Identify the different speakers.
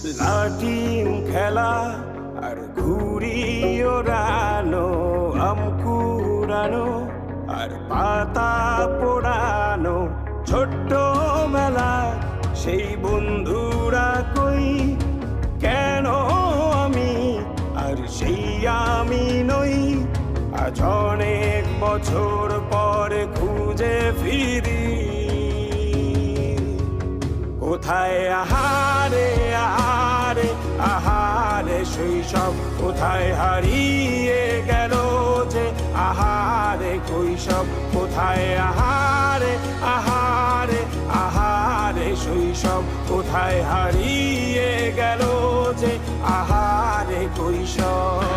Speaker 1: লাটিম খেলা আর ঘুড়ি ওড়ানো, আম কুড়ানো আর পাতা পোড়ানো, ছোট্ট মেলা সেই বন্ধুরা কই, কেন আমি আর সেই আমি নই। আজ অনেক বছর পরে খুঁজে ফিরি, কোথায় আহারে আহারে আহারে শৈশব, কোথায় হারিয়ে গেল যে আহারে কৈশব, কোথায় আহারে আহারে আহারে শৈশব, কোথায় হারিয়ে গেল যে আহারে কৈশব।